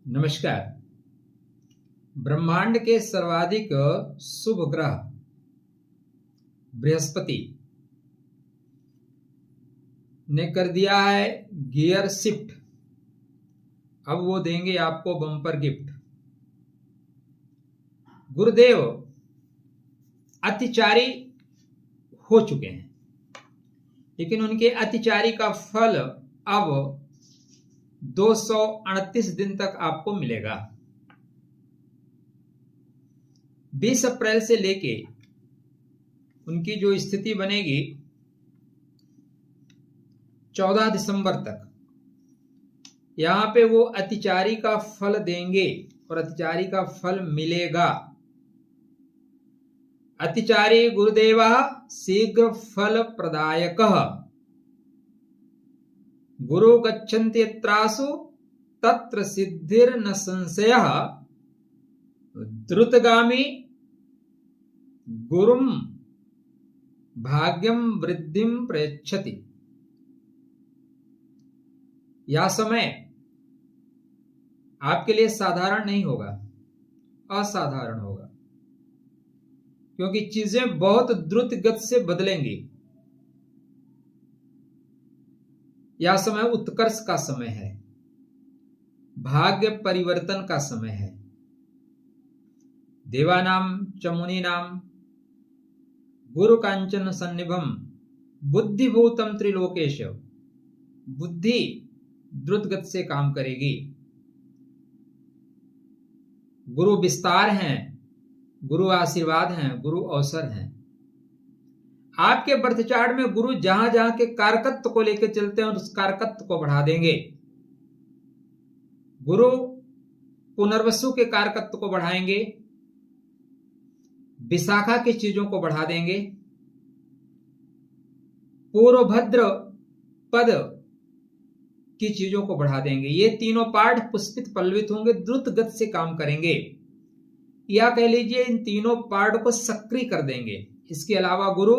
नमस्कार। ब्रह्मांड के सर्वाधिक शुभ ग्रह बृहस्पति ने कर दिया है गियर शिफ्ट। अब वो देंगे आपको बम्पर गिफ्ट। गुरुदेव अतिचारी हो चुके हैं, लेकिन उनके अतिचारी का फल अब 238 दिन तक आपको मिलेगा। 20 अप्रैल से लेके उनकी जो स्थिति बनेगी 14 दिसंबर तक, यहां पे वो अतिचारी का फल देंगे और अतिचारी का फल मिलेगा। अतिचारी गुरुदेवः शीघ्र फल प्रदायकः गुरु गच्छन्ति यत्रासु तत्र सिद्धिर्न संशयः द्रुतगामी गुरुम भाग्यम वृद्धिम प्रयच्छति। यह समय आपके लिए साधारण नहीं होगा, असाधारण होगा, क्योंकि चीजें बहुत द्रुत गति से बदलेंगी। यह समय उत्कर्ष का समय है, भाग्य परिवर्तन का समय है। देवानां च मुनीनां गुरु कांचन सन्निभम बुद्धिभूतम त्रिलोकेश। बुद्धि द्रुत गति से काम करेगी। गुरु विस्तार हैं, गुरु आशीर्वाद हैं, गुरु अवसर हैं। आपके बर्थ चार्ट में गुरु जहां जहां के कारकत्व को लेकर चलते हैं और उस कारकत्व को बढ़ा देंगे। गुरु पुनर्वसु के कारकत्व को बढ़ाएंगे, विशाखा की चीजों को बढ़ा देंगे, पूर्वभद्र पद की चीजों को बढ़ा देंगे। ये तीनों पाठ पुष्पित पल्लवित होंगे, द्रुत गति से काम करेंगे, या कह लीजिए इन तीनों पाठ को सक्रिय कर देंगे। इसके अलावा गुरु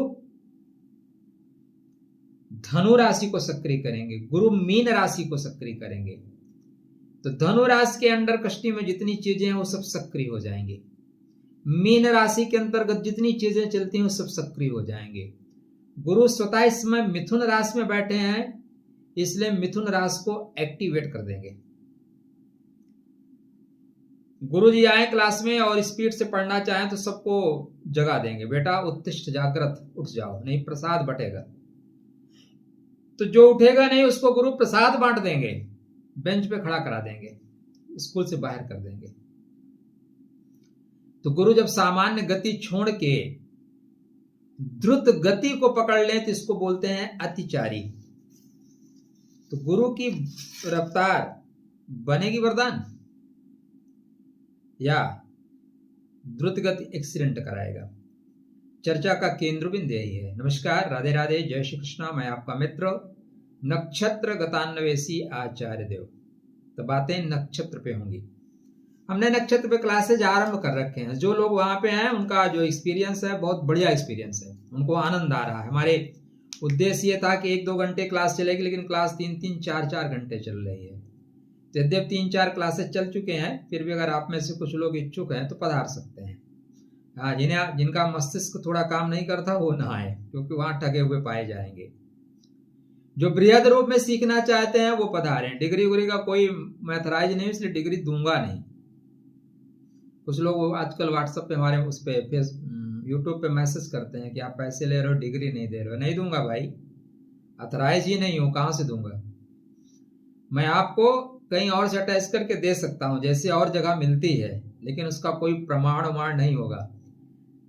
धनु राशि को सक्रिय करेंगे, गुरु मीन राशि को सक्रिय करेंगे। तो धनु राशि के अंडर कष्टी में जितनी चीजें हैं वो सब सक्रिय हो जाएंगे। मीन राशि के अंतर्गत जितनी चीजें चलती हैं वो सब सक्रिय हो जाएंगे। गुरु स्वतः इस समय मिथुन राशि में बैठे हैं, इसलिए मिथुन राशि को एक्टिवेट कर देंगे। गुरु जी आए क्लास में और स्पीड से पढ़ना चाहें तो सबको जगा देंगे, बेटा उत्तिष्ठ जागृत उठ जाओ, नहीं प्रसाद बटेगा। तो जो उठेगा नहीं उसको गुरु प्रसाद बांट देंगे, बेंच पे खड़ा करा देंगे, स्कूल से बाहर कर देंगे। तो गुरु जब सामान्य गति छोड़ के द्रुत गति को पकड़ लें तो इसको बोलते हैं अतिचारी। तो गुरु की रफ्तार बनेगी वरदान या द्रुत गति एक्सीडेंट कराएगा। चर्चा का केंद्र बिंदु यही है। नमस्कार, राधे राधे, जय श्री कृष्णा। मैं आपका मित्र नक्षत्र गतान्वेषी आचार्य देव। तो बातें नक्षत्र पे होंगी। हमने नक्षत्र पे क्लासेज आरंभ कर रखे हैं। जो लोग वहां पे हैं उनका जो एक्सपीरियंस है बहुत बढ़िया एक्सपीरियंस है, उनको आनंद आ रहा है। हमारे उद्देश्य ये था कि 1-2 घंटे क्लास चलेगी, लेकिन क्लास 3-3, 4-4 घंटे चल रही है। यद्यप 3-4 क्लासेस चल चुके हैं, फिर भी अगर आप में से कुछ लोग इच्छुक हैं तो पधार सकते हैं। हाँ, जिनका मस्तिष्क थोड़ा काम नहीं करता वो ना आए, क्योंकि वहां ठगे हुए पाए जाएंगे। जो बृहद रूप में सीखना चाहते हैं वो पधारें। डिग्री उग्री का कोई मैथराइज नहीं, इसलिए डिग्री दूंगा नहीं। कुछ लोग आजकल व्हाट्सएप पे हमारे उस पे यूट्यूब पे मैसेज करते हैं कि आप पैसे ले रहे हो, डिग्री नहीं दे रहे हो। नहीं दूंगा भाई, अथराइज ही नहीं हूं, कहां से दूंगा। मैं आपको कहीं और से अटैच करके दे सकता हूं, जैसे और जगह मिलती है, लेकिन उसका कोई प्रमाण नहीं होगा।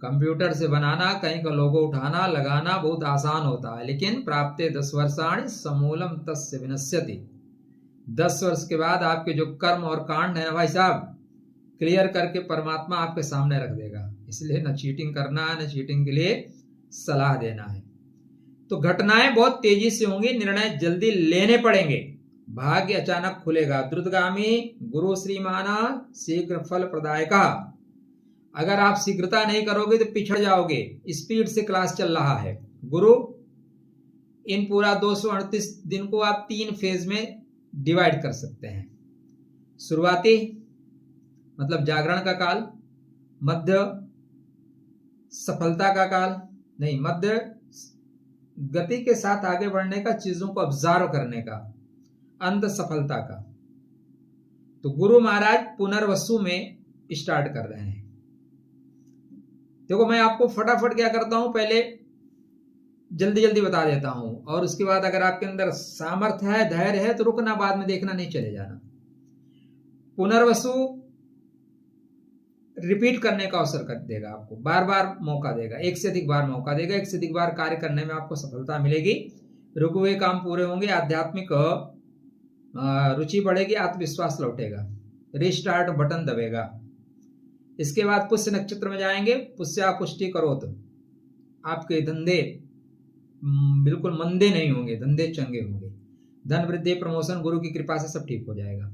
कंप्यूटर से बनाना, कहीं का लोगो उठाना लगाना बहुत आसान होता है, लेकिन प्राप्ते 10 वर्षाणि समूलम तस्य विनश्यति। 10 वर्ष के बाद आपके जो कर्म और कांड है ना भाई साहब, क्लियर करके परमात्मा आपके सामने रख देगा। इसलिए न चीटिंग करना है, न चीटिंग के लिए सलाह देना है। तो घटनाएं बहुत तेजी से होंगी, निर्णय जल्दी लेने पड़ेंगे, भाग्य अचानक खुलेगा। द्रुतगामी गुरु श्रीमाना शीघ्र फल प्रदायका। अगर आप शीघ्रता नहीं करोगे तो पिछड़ जाओगे। स्पीड से क्लास चल रहा है। गुरु इन पूरा 238 दिन को आप 3 फेज में डिवाइड कर सकते हैं। शुरुआती मतलब जागरण का काल, मध्य सफलता का काल, नहीं, मध्य गति के साथ आगे बढ़ने का, चीजों को ऑब्जर्व करने का, अंत सफलता का। तो गुरु महाराज पुनर्वसु में स्टार्ट कर रहे हैं। देखो मैं आपको फटाफट क्या करता हूं, पहले जल्दी जल्दी बता देता हूं, और उसके बाद अगर आपके अंदर सामर्थ्य है, धैर्य है तो रुकना, बाद में देखना, नहीं चले जाना। पुनर्वसु रिपीट करने का अवसर कर देगा आपको, बार बार मौका देगा, एक से अधिक बार मौका देगा, एक से अधिक बार कार्य करने में आपको सफलता मिलेगी, रुके हुए काम पूरे होंगे, आध्यात्मिक रुचि बढ़ेगी, आत्मविश्वास लौटेगा, रिस्टार्ट बटन दबेगा। इसके बाद पुष्य नक्षत्र में जाएंगे, पुष्या पुष्टि करो तो आपके धंधे बिल्कुल मंदे नहीं होंगे, धंधे चंगे होंगे, धन वृद्धि, प्रमोशन, गुरु की कृपा से सब ठीक हो जाएगा।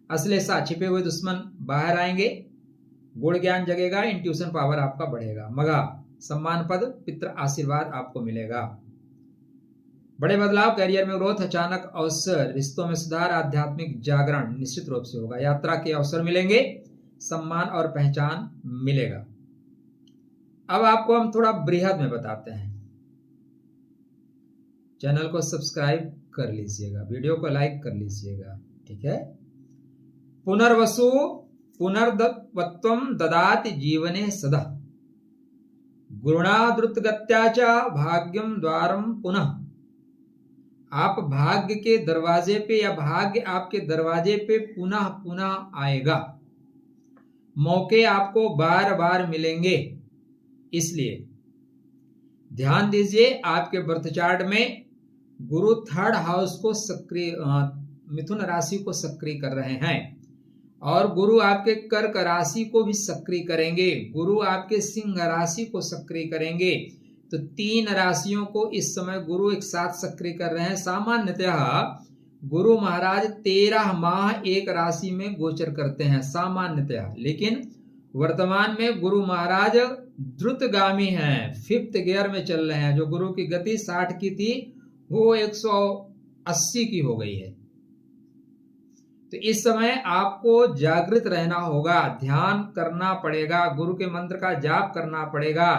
अश्लेषा, छिपे हुए दुश्मन बाहर आएंगे, गुण ज्ञान जगेगा, इंट्यूशन पावर आपका बढ़ेगा। मघा, सम्मान पद, पितृ आशीर्वाद आपको मिलेगा। बड़े बदलाव, करियर में ग्रोथ, अचानक अवसर, रिश्तों में सुधार, आध्यात्मिक जागरण निश्चित रूप से होगा, यात्रा के अवसर मिलेंगे, सम्मान और पहचान मिलेगा। अब आपको हम थोड़ा बृहद में बताते हैं। चैनल को सब्सक्राइब कर लीजिएगा, वीडियो को लाइक कर लीजिएगा, ठीक है। पुनर्वसु पुनर्दत्वत्वं ददाति जीवने सदा, गुरुणाद्रुतगत्या च भाग्यम द्वारम पुनः। आप भाग्य के दरवाजे पे, या भाग्य आपके दरवाजे पे पुनः पुनः आएगा, मौके आपको बार बार मिलेंगे। इसलिए ध्यान दीजिए, आपके बर्थ चार्ट में गुरु थर्ड हाउस को सक्रिय, मिथुन राशि को सक्रिय कर रहे हैं, और गुरु आपके कर्क राशि को भी सक्रिय करेंगे, गुरु आपके सिंह राशि को सक्रिय करेंगे। तो 3 राशियों को इस समय गुरु एक साथ सक्रिय कर रहे हैं। सामान्यतः गुरु महाराज 13 माह एक राशि में गोचर करते हैं सामान्यतः, लेकिन वर्तमान में गुरु महाराज द्रुतगामी हैं, 5th गियर में चल रहे हैं। जो गुरु की गति 60 की थी वो 180 की हो गई है। तो इस समय आपको जागृत रहना होगा, ध्यान करना पड़ेगा, गुरु के मंत्र का जाप करना पड़ेगा,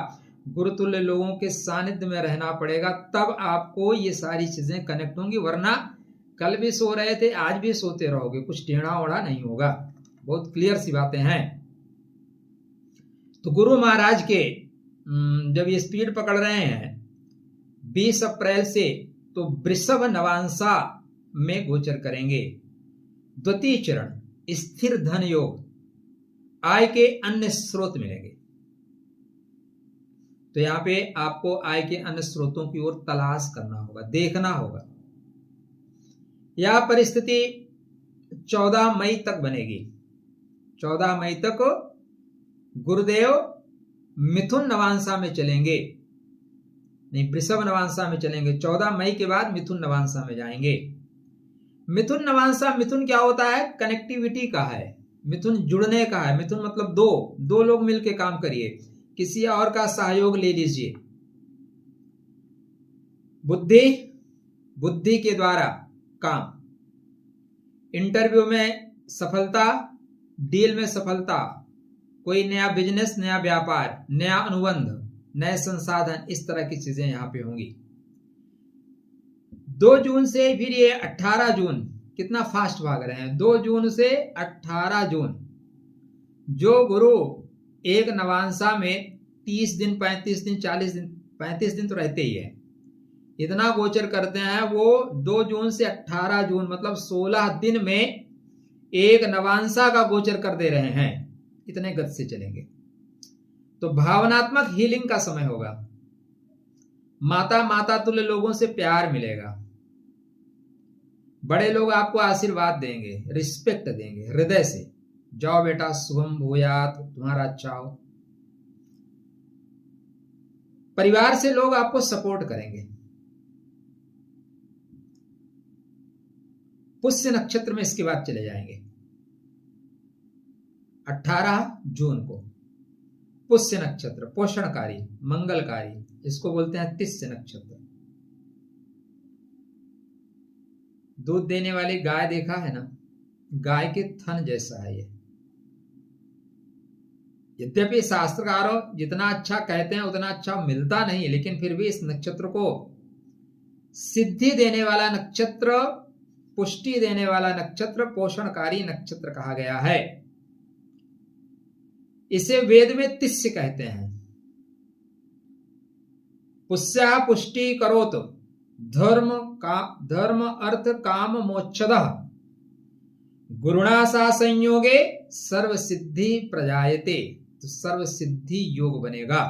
गुरुतुल्य लोगों के सानिध्य में रहना पड़ेगा, तब आपको ये सारी चीजें कनेक्ट होंगी। वरना कल भी सो रहे थे, आज भी सोते रहोगे, कुछ टेढ़ा ओढ़ा नहीं होगा। बहुत क्लियर सी बातें हैं। तो गुरु महाराज के जब ये स्पीड पकड़ रहे हैं 20 अप्रैल से, तो वृषभ नवांशा में गोचर करेंगे। द्वितीय चरण स्थिर धन योग, आय के अन्य स्रोत मिलेंगे। तो यहां पे आपको आय के अन्य स्रोतों की ओर तलाश करना होगा, देखना होगा। यह परिस्थिति 14 मई तक बनेगी। 14 मई तक गुरुदेव मिथुन नवांशा में चलेंगे, नहीं वृषभ नवांशा में चलेंगे। 14 मई के बाद मिथुन नवांशा में जाएंगे। मिथुन नवांशा, मिथुन क्या होता है? कनेक्टिविटी का है, मिथुन जुड़ने का है। मिथुन मतलब दो लोग मिलकर काम करिए, किसी और का सहयोग ले लीजिए। बुद्धि के द्वारा काम, इंटरव्यू में सफलता, डील में सफलता, कोई नया बिजनेस, नया व्यापार, नया अनुबंध, नए संसाधन, इस तरह की चीजें यहां पे होंगी। 2 जून से फिर ये 18 जून, कितना फास्ट भाग रहे हैं। 2 जून से 18 जून जो गुरु एक नवांशा में 30 दिन, 35 दिन, 40 दिन, 35 दिन तो रहते ही है, इतना गोचर करते हैं। वो 2 जून से 18 जून मतलब 16 दिन में एक नवांशा का गोचर कर दे रहे हैं, इतने गति से चलेंगे। तो भावनात्मक हीलिंग का समय होगा। माता तुल्य लोगों से प्यार मिलेगा, बड़े लोग आपको आशीर्वाद देंगे, रिस्पेक्ट देंगे हृदय से, जाओ बेटा शुभम भूयात, तुम्हारा अच्छा हो। परिवार से लोग आपको सपोर्ट करेंगे। पुष्य नक्षत्र में इसके बाद चले जाएंगे 18 जून को। पुष्य नक्षत्र पोषणकारी, मंगलकारी, इसको बोलते हैं तिष्य नक्षत्र। दूध देने वाली गाय देखा है ना, गाय के थन जैसा है ये। यद्यपि शास्त्रकारों जितना अच्छा कहते हैं उतना अच्छा मिलता नहीं, लेकिन फिर भी इस नक्षत्र को सिद्धि देने वाला नक्षत्र, पुष्टि देने वाला नक्षत्र, पोषणकारी नक्षत्र कहा गया है। इसे वेद में तिस्य कहते हैं। पुष्या पुष्टि करोत धर्म अर्थ काम मोक्षदः गुरुणा सा संयोगे सर्व सिद्धि प्रजायते। तो सर्व सिद्धि योग बनेगा।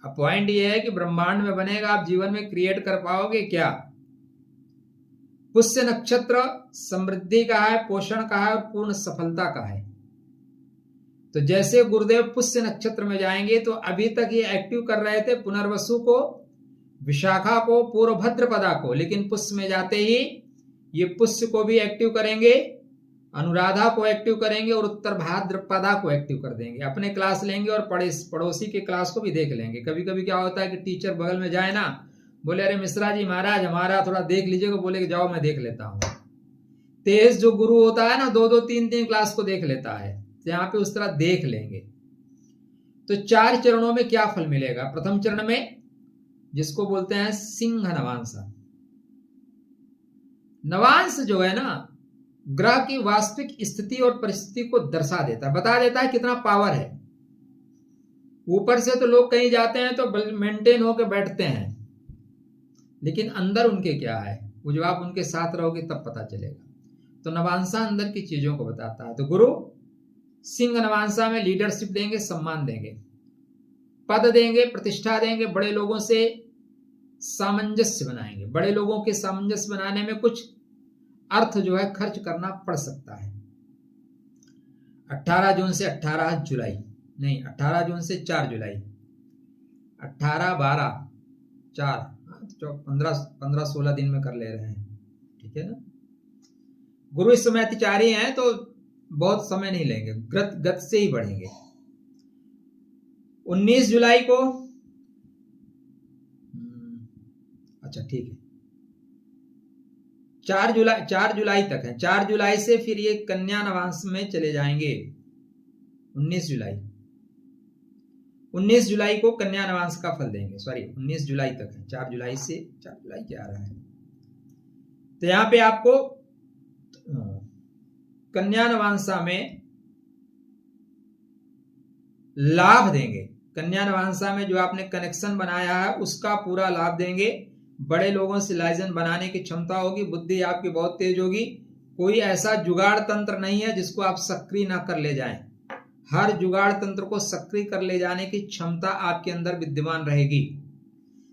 अब पॉइंट ये है कि ब्रह्मांड में बनेगा, आप जीवन में क्रिएट कर पाओगे क्या? पुष्य नक्षत्र समृद्धि का है, पोषण का है और पूर्ण सफलता का है। तो जैसे गुरुदेव पुष्य नक्षत्र में जाएंगे तो अभी तक ये एक्टिव कर रहे थे पुनर्वसु को, विशाखा को, पूर्वभद्रपदा को, लेकिन पुष्य में जाते ही ये पुष्य को भी एक्टिव करेंगे, अनुराधा को एक्टिव करेंगे और उत्तर भाद्रपदा को एक्टिव कर देंगे। अपने क्लास लेंगे और पड़ोसी के क्लास को भी देख लेंगे। कभी कभी क्या होता है कि टीचर बगल में जाए ना, बोले अरे मिश्रा जी महाराज हमारा थोड़ा देख लीजिएगा, बोले कि जाओ मैं देख लेता हूं। तेज जो गुरु होता है ना, 2-2 3-3 क्लास को देख लेता है, यहाँ पे उस तरह देख लेंगे। तो 4 चरणों में क्या फल मिलेगा? प्रथम चरण में जिसको बोलते हैं सिंह नवांश। नवांश जो है ना, ग्रह की वास्तविक स्थिति और परिस्थिति को दर्शा देता है, बता देता है कितना पावर है। ऊपर से तो लोग कहीं जाते हैं तो मेंटेन होकर बैठते हैं, लेकिन अंदर उनके क्या है वो जब आप उनके साथ रहोगे तब पता चलेगा। तो नवांशा अंदर की चीजों को बताता है। तो गुरु सिंह नवांशा में लीडरशिप देंगे, सम्मान देंगे, पद देंगे, प्रतिष्ठा देंगे, बड़े लोगों से सामंजस्य बनाएंगे। बड़े लोगों के सामंजस्य बनाने में कुछ अर्थ जो है खर्च करना पड़ सकता है। 18 जून से 18 जुलाई नहीं, 18 जून से 4 जुलाई, 18, 12, 4, 15-16 दिन में कर ले रहे हैं, ठीक है ना। गुरु इस समय अतिचारी हैं तो बहुत समय नहीं लेंगे, गत से ही बढ़ेंगे। 19 जुलाई को, अच्छा ठीक है, 4 जुलाई तक है। 4 जुलाई से फिर ये कन्या नवांश में चले जाएंगे। 19 जुलाई को कन्या नवांश का फल देंगे। सॉरी 19 जुलाई तक है, 4 जुलाई से 4 जुलाई क्या आ रहा है। तो यहां पे आपको कन्या नवांशा में लाभ देंगे। कन्या नवांशा में जो आपने कनेक्शन बनाया है उसका पूरा लाभ देंगे। बड़े लोगों से लाइजन बनाने की क्षमता होगी, बुद्धि आपकी बहुत तेज होगी। कोई ऐसा जुगाड़ तंत्र नहीं है जिसको आप सक्रिय ना कर ले जाएं। हर जुगाड़ तंत्र को सक्रिय कर ले जाने की क्षमता आपके अंदर विद्यमान रहेगी।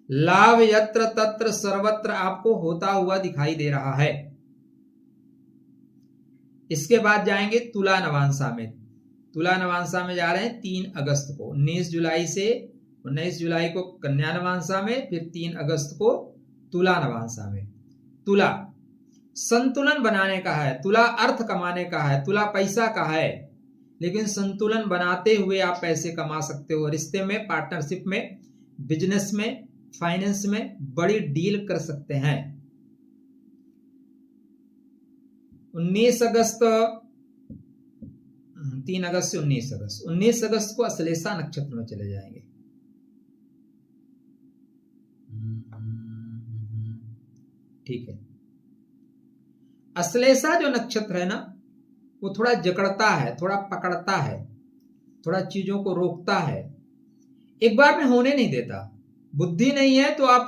लाभ यत्र तत्र सर्वत्र आपको होता हुआ दिखाई दे रहा है। इसके बाद जाएंगे तुला नवांशा में। तुला नवांशा में जा रहे हैं 3 अगस्त को। 19 जुलाई को कन्या नवांशा में, फिर 3 अगस्त को तुला नवांशा में। तुला संतुलन बनाने का है, तुला अर्थ कमाने का है, तुला पैसा का है, लेकिन संतुलन बनाते हुए आप पैसे कमा सकते हो। रिश्ते में, पार्टनरशिप में, बिजनेस में, फाइनेंस में बड़ी डील कर सकते हैं। 19 अगस्त 3 अगस्त से 19 अगस्त को अश्लेषा नक्षत्र में चले जाएंगे। ठीक है, अश्लेषा जो नक्षत्र है ना, वो थोड़ा जकड़ता है, थोड़ा पकड़ता है, थोड़ा चीजों को रोकता है, एक बार में होने नहीं देता। बुद्धि नहीं है तो आप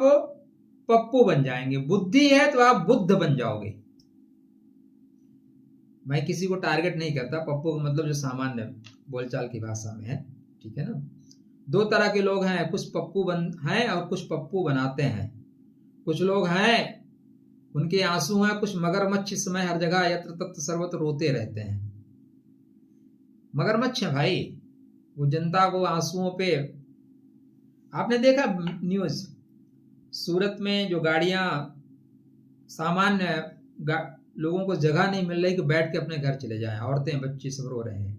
पप्पू बन जाएंगे, बुद्धि है तो आप बुद्ध बन जाओगे। मैं किसी को टारगेट नहीं करता, पप्पू का मतलब जो सामान्य बोलचाल की भाषा में है, ठीक है ना। 2 तरह के लोग हैं, कुछ पप्पू हैं और कुछ पप्पू बनाते हैं। कुछ लोग हैं उनके आंसू हैं, कुछ मगरमच्छ इस समय हर जगह यत्र तत्र सर्वत्र रोते रहते हैं। मगरमच्छ है भाई, वो जनता को आंसुओं पे। आपने देखा न्यूज, सूरत में जो गाड़ियां, सामान्य लोगों को जगह नहीं मिल रही कि बैठ के अपने घर चले जाएं, औरतें बच्चे सब रो रहे हैं।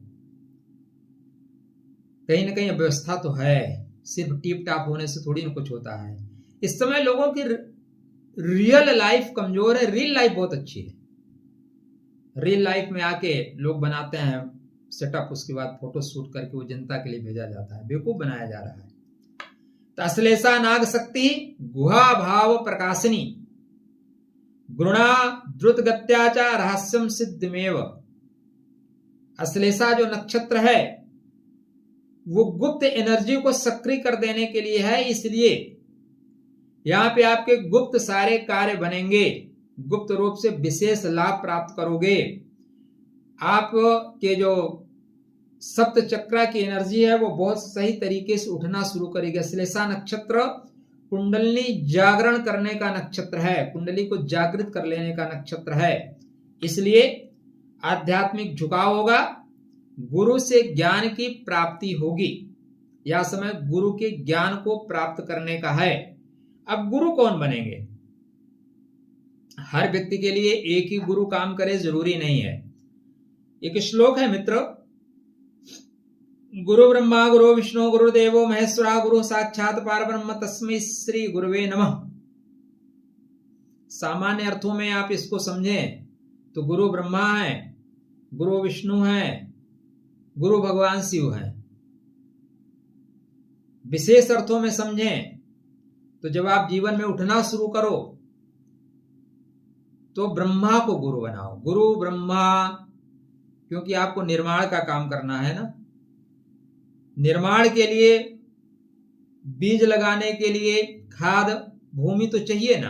कहीं ना कहीं व्यवस्था तो है, सिर्फ टिप टाप होने से थोड़ी ना कुछ होता है। इस समय लोगों की रियल लाइफ कमजोर है, रियल लाइफ बहुत अच्छी है। रियल लाइफ में आके लोग बनाते हैं सेटअप, उसके बाद फोटो शूट करके वो जनता के लिए भेजा जाता है, बेवकूफ बनाया जा रहा है। तो अश्लेषा नाग शक्ति गुहा भाव प्रकाशिनी गुणा द्रुत गत्याचा रहस्यम सिद्धमेव। अश्लेषा जो नक्षत्र है वो गुप्त एनर्जी को सक्रिय कर देने के लिए है, इसलिए यहां पे आपके गुप्त सारे कार्य बनेंगे, गुप्त रूप से विशेष लाभ प्राप्त करोगे। आपके जो सप्त चक्र की एनर्जी है वो बहुत सही तरीके से उठना शुरू करेगी। अश्लेषा नक्षत्र कुंडली जागरण करने का नक्षत्र है, कुंडली को जागृत कर लेने का नक्षत्र है, इसलिए आध्यात्मिक झुकाव होगा, गुरु से ज्ञान की प्राप्ति होगी। यह समय गुरु के ज्ञान को प्राप्त करने का है। अब गुरु कौन बनेंगे? हर व्यक्ति के लिए एक ही गुरु काम करे जरूरी नहीं है। एक श्लोक है मित्र, गुरु ब्रह्मा गुरु विष्णु गुरुदेवो महेश्वरा गुरु साक्षात परब्रह्म तस्मै श्री गुरुवे नमः। सामान्य अर्थों में आप इसको समझें तो गुरु ब्रह्मा है, गुरु विष्णु है, गुरु भगवान शिव है। विशेष अर्थों में समझें तो जब आप जीवन में उठना शुरू करो तो ब्रह्मा को गुरु बनाओ। गुरु ब्रह्मा, क्योंकि आपको निर्माण का काम करना है ना, निर्माण के लिए बीज लगाने के लिए खाद भूमि तो चाहिए ना,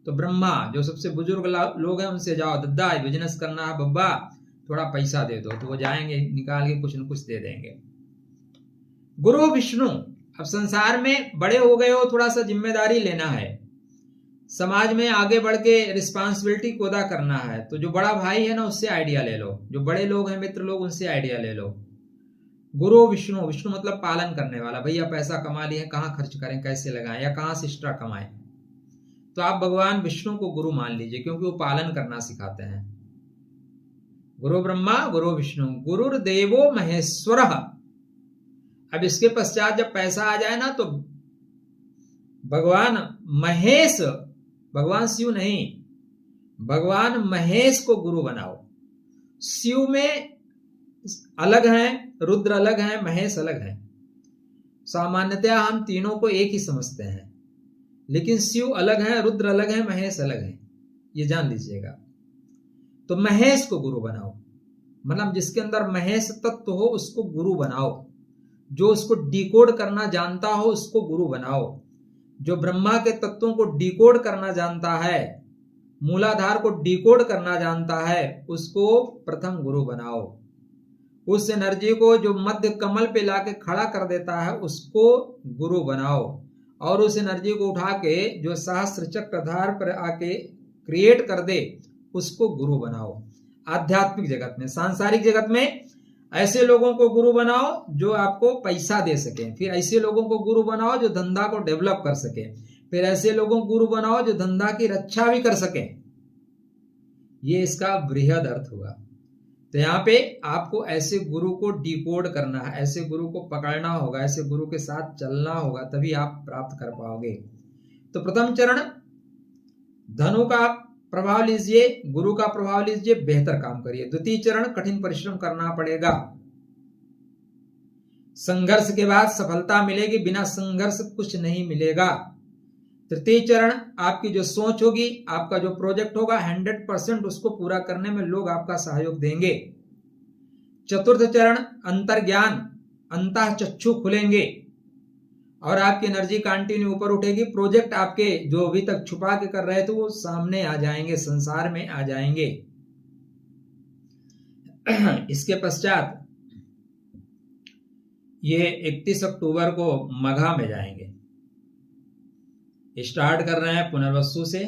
तो ब्रह्मा जो सबसे बुजुर्ग लोग हैं उनसे जाओ, दद्दा बिजनेस करना है बब्बा, थोड़ा पैसा दे दो, तो वो जाएंगे निकाल के कुछ न कुछ दे देंगे। गुरु विष्णु, अब संसार में बड़े हो गए हो, थोड़ा सा जिम्मेदारी लेना है, समाज में आगे बढ़ के रिस्पॉन्सिबिलिटी को अदा करना है, तो जो बड़ा भाई है ना उससे आइडिया ले लो, जो बड़े लोग हैं मित्र लोग उनसे आइडिया ले लो। गुरु विष्णु, विष्णु मतलब पालन करने वाला, भैया पैसा कमा लिए कहाँ खर्च करें, कैसे लगाएं या कहाँ से एक्स्ट्रा कमाएं, तो आप भगवान विष्णु को गुरु मान लीजिए, क्योंकि वो पालन करना सिखाते हैं। गुरु ब्रह्मा गुरु विष्णु गुरुर्देवो महेश्वर। अब इसके पश्चात जब पैसा आ जाए ना तो भगवान महेश, भगवान शिव नहीं, भगवान महेश को गुरु बनाओ। शिव में अलग हैं, रुद्र अलग हैं, महेश अलग हैं। सामान्यतया हम तीनों को एक ही समझते हैं, लेकिन शिव अलग है, रुद्र अलग है, महेश अलग है, ये जान लीजिएगा। तो महेश को गुरु बनाओ, मतलब जिसके अंदर महेश तत्व हो उसको गुरु बनाओ, जो उसको डिकोड करना जानता हो उसको गुरु बनाओ, जो ब्रह्मा के तत्वों को डिकोड करना जानता है, मूलाधार को डिकोड करना जानता है, उसको प्रथम गुरु बनाओ। उस एनर्जी को जो मध्य कमल पे लाके खड़ा कर देता है उसको गुरु बनाओ, और उस एनर्जी को उठा के जो सहस्त्र चक्रधार पर आके क्रिएट कर दे उसको गुरु बनाओ। आध्यात्मिक जगत में, सांसारिक जगत में ऐसे लोगों को गुरु बनाओ जो आपको पैसा दे सके, फिर ऐसे लोगों को गुरु बनाओ जो धंधा को डेवलप कर सके, फिर ऐसे लोगों को गुरु बनाओ जो धंधा की रक्षा भी कर सके। ये इसका बृहद अर्थ हुआ। तो यहाँ पे आपको ऐसे गुरु को डिकोड करना है, ऐसे गुरु को पकड़ना होगा, ऐसे गुरु के साथ चलना होगा, तभी आप प्राप्त कर पाओगे। तो प्रथम चरण धनु का प्रभाव लीजिए, गुरु का प्रभाव लीजिए, बेहतर काम करिए। द्वितीय चरण कठिन परिश्रम करना पड़ेगा, संघर्ष के बाद सफलता मिलेगी, बिना संघर्ष कुछ नहीं मिलेगा। तृतीय चरण आपकी जो सोच होगी, आपका जो प्रोजेक्ट होगा 100% उसको पूरा करने में लोग आपका सहयोग देंगे। चतुर्थ चरण अंतर्ज्ञान, अंतः चक्षु खुलेंगे और आपकी एनर्जी कंटिन्यू ऊपर उठेगी। प्रोजेक्ट आपके जो अभी तक छुपा के कर रहे थे वो सामने आ जाएंगे, संसार में आ जाएंगे। इसके पश्चात ये 31 अक्टूबर को मघा में जाएंगे। स्टार्ट कर रहे हैं पुनर्वसु से,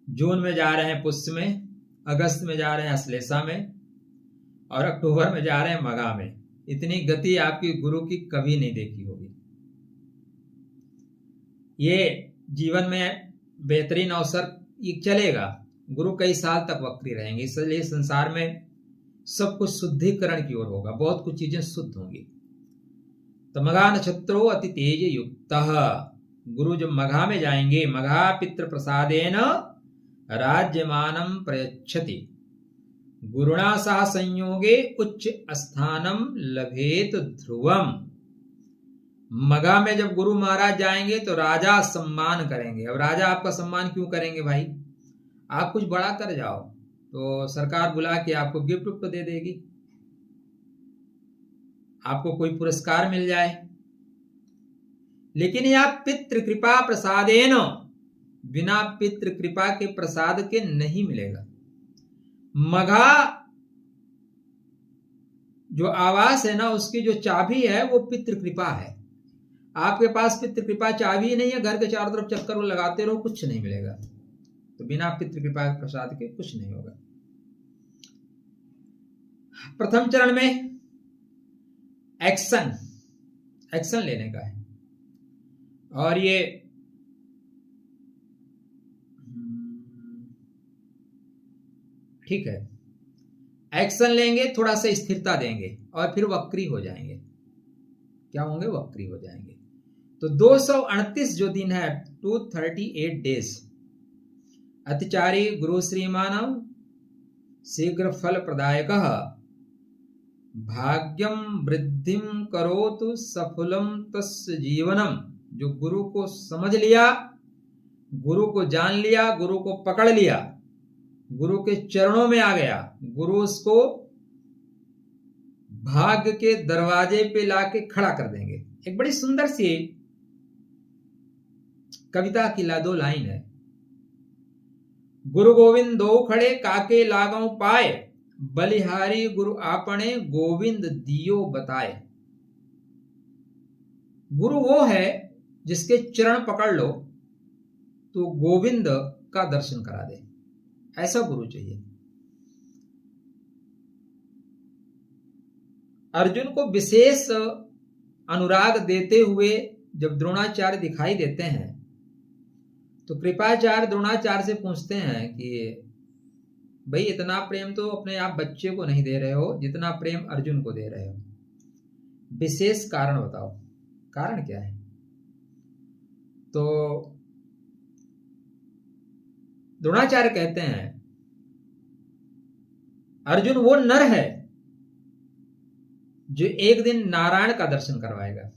जून में जा रहे हैं पुष्य में, अगस्त में जा रहे हैं अश्लेषा में, और अक्टूबर में जा रहे हैं मघा में। इतनी गति आपकी गुरु की कभी नहीं देखी होगी। ये जीवन में बेहतरीन अवसर चलेगा। गुरु कई साल तक वक्री रहेंगे, इसलिए संसार में सब कुछ शुद्धिकरण की ओर होगा, बहुत कुछ चीजें शुद्ध होंगी। तो मघा नक्षत्रो अति तेज युक्त, गुरु जब मघा में जाएंगे, मघा पितृ प्रसादेन राज्यमानम प्रयच्छति, गुरुणा सह संयोगे उच्च स्थानम लभेत ध्रुवम। मगध में जब गुरु महाराज जाएंगे तो राजा सम्मान करेंगे। अब राजा आपका सम्मान क्यों करेंगे भाई? आप कुछ बड़ा कर जाओ तो सरकार बुला के आपको गिफ्ट उफ्ट दे देगी, आपको कोई पुरस्कार मिल जाए। लेकिन यह पितृ कृपा प्रसादेन, बिना पितृ कृपा के प्रसाद के नहीं मिलेगा। मगध जो आवास है ना, उसकी जो चाबी है वो पितृ कृपा है। आपके पास पितृ कृपा चाबी नहीं है, घर के चारों तरफ चक्कर लगाते रहो, कुछ नहीं मिलेगा। तो बिना पितृ कृपा प्रसाद के कुछ नहीं होगा। प्रथम चरण में एक्शन लेने का है। और ये ठीक है, एक्शन लेंगे, थोड़ा सा स्थिरता देंगे और फिर वक्री हो जाएंगे। क्या होंगे? वक्री हो जाएंगे। तो 238 जो दिन है, 238 डेज, अतिचारी गुरु श्रीमानम शीघ्र फल प्रदायकः भाग्यम वृद्धिम करोतु सफलम तस्य जीवनम। जो गुरु को समझ लिया, गुरु को जान लिया, गुरु को पकड़ लिया, गुरु के चरणों में आ गया, गुरु उसको भाग्य के दरवाजे पे लाके खड़ा कर देंगे। एक बड़ी सुंदर सी कविता की 2 लाइन है। गुरु गोविंद दो खड़े काके लागों पाए, बलिहारी गुरु आपने गोविंद दियो बताए। गुरु वो है जिसके चरण पकड़ लो तो गोविंद का दर्शन करा दे, ऐसा गुरु चाहिए। अर्जुन को विशेष अनुराग देते हुए जब द्रोणाचार्य दिखाई देते हैं तो कृपाचार्य द्रोणाचार्य से पूछते हैं कि भाई इतना प्रेम तो अपने आप बच्चे को नहीं दे रहे हो जितना प्रेम अर्जुन को दे रहे हो, विशेष कारण बताओ, कारण क्या है? तो द्रोणाचार्य कहते हैं अर्जुन वो नर है जो एक दिन नारायण का दर्शन करवाएगा।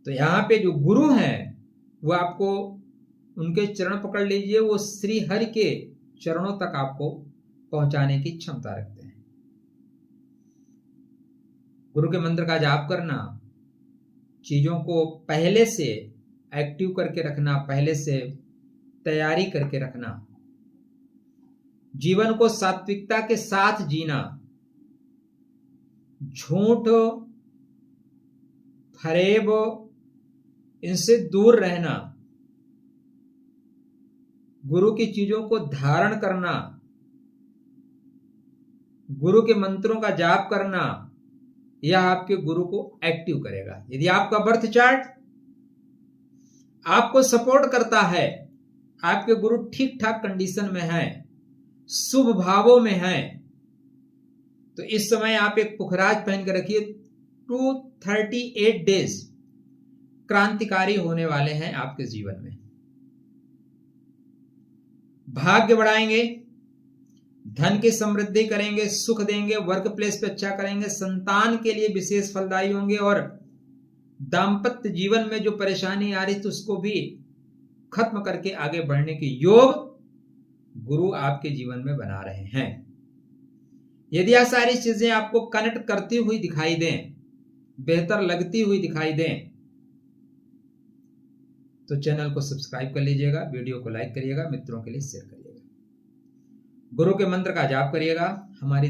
तो यहां पे जो गुरु हैं वो आपको उनके चरण पकड़ लीजिए, वो श्री हरि के चरणों तक आपको पहुंचाने की क्षमता रखते हैं। गुरु के मंत्र का जाप करना, चीजों को पहले से एक्टिव करके रखना, पहले से तैयारी करके रखना, जीवन को सात्विकता के साथ जीना, झूठ फरेब इनसे दूर रहना, गुरु की चीजों को धारण करना, गुरु के मंत्रों का जाप करना, यह आपके गुरु को एक्टिव करेगा। यदि आपका बर्थ चार्ट आपको सपोर्ट करता है, आपके गुरु ठीक ठाक कंडीशन में है, शुभ भावों में है, तो इस समय आप एक पुखराज पहन कर रखिए। 238 डेज क्रांतिकारी होने वाले हैं आपके जीवन में। भाग्य बढ़ाएंगे, धन की समृद्धि करेंगे, सुख देंगे, वर्क प्लेस पे अच्छा करेंगे, संतान के लिए विशेष फलदायी होंगे और दाम्पत्य जीवन में जो परेशानी आ रही थी उसको भी खत्म करके आगे बढ़ने के योग गुरु आपके जीवन में बना रहे हैं। यदि यह सारी चीजें आपको कनेक्ट करती हुई दिखाई दें, बेहतर लगती हुई दिखाई दें, तो चैनल को सब्सक्राइब कर लीजिएगा, वीडियो को लाइक करिएगा, मित्रों के लिए शेयर करिएगा, गुरु के मंत्र का जाप करिएगा। हमारी